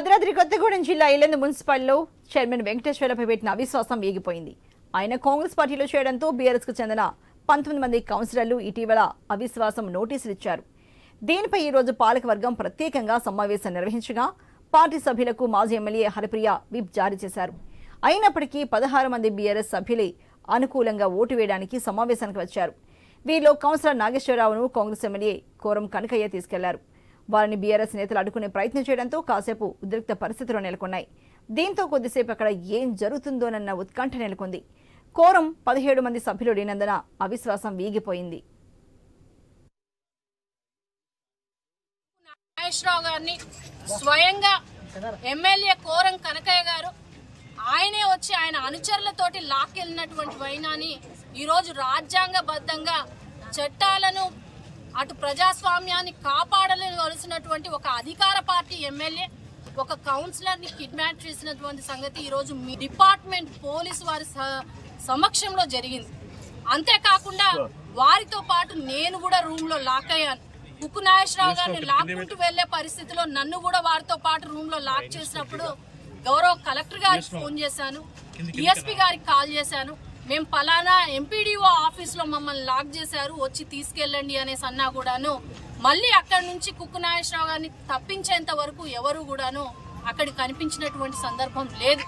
భద్రాద్రి కొత్తగూడెం జిల్లా ఇల్లెందు మున్సిపల్లో చైర్మన్ వెంకటేశ్వర్లపై పెట్టిన అవిశ్వాసం వీగిపోయింది. ఆయన కాంగ్రెస్ పార్టీలో చేరడంతో బీఆర్ఎస్ కు చెందిన 19 మంది కౌన్సిలర్లు ఇటీవల అవిశ్వాసం నోటీసులు ఇచ్చారు. దీనిపై ఈ రోజు పాలకవర్గం ప్రత్యేకంగా సమావేశం నిర్వహించగా పార్టీ సభ్యులకు మాజీ ఎమ్మెల్యే హరిప్రియ విప్ జారీ చేశారు. అయినప్పటికీ 16 మంది బీఆర్ఎస్ సభ్యులే అనుకూలంగా ఓటు వేయడానికి సమావేశానికి వచ్చారు. వీరిలో కౌన్సిలర్ నాగేశ్వరరావును కాంగ్రెస్ ఎమ్మెల్యే కోరం కనకయ్య తీసుకెళ్లారు. వారిని బీఆర్ఎస్ నేతలు అడ్డుకునే ప్రయత్నం చేయడంతో కాసేపు ఉద్రిక్త పరిస్థితులు నెలకొన్నాయి. దీంతో కొద్దిసేపు అక్కడ ఏం జరుగుతుందోనన్న ఉత్కంఠ నెలకొంది. కోరం 17 మంది సభ్యులు లేనందున అవిశ్వాసం వీగిపోయింది. నాగేశ్వరరావు గారిని స్వయంగా ఎమ్మెల్యే కోరం కనకయ్య గారు ఆయనే వచ్చి ఆయన అనుచరులతోటి లాక్కెళ్ళినటువంటి వైనాన్ని ఈరోజు రాజ్యాంగబద్ధంగా చట్టాలను అటు ప్రజాస్వామ్యాన్ని కాపాడవలసినటువంటి ఒక అధికార పార్టీ ఎమ్మెల్యే ఒక కౌన్సిలర్ ని కిడ్నాప్ చేసినటువంటి సంగతి ఈరోజు మీ డిపార్ట్మెంట్ పోలీసు వారి సమక్షంలో జరిగింది. అంతేకాకుండా వారితో పాటు నేను కూడా రూమ్ లో లాక్ అయ్యాను. కుక్కు నాగేశ్వరరావు గారిని లాక్కుంటూ వెళ్లే పరిస్థితిలో నన్ను కూడా వారితో పాటు రూమ్ లో లాక్ చేసినప్పుడు గౌరవ కలెక్టర్ గారికి ఫోన్ చేశాను, డిఎస్పీ గారికి కాల్ చేశాను. మేము పలానా ఎంపీడీఓ ఆఫీస్ లో మమ్మల్ని లాక్ చేశారు, వచ్చి తీసుకెళ్ళండి అనేసి అన్నా కూడాను మళ్ళీ అక్కడి నుంచి కుక్కు నాగేశ్వరరావు గారిని తప్పించేంత వరకు ఎవరు కూడాను అక్కడికి కనిపించినటువంటి సందర్భం లేదు.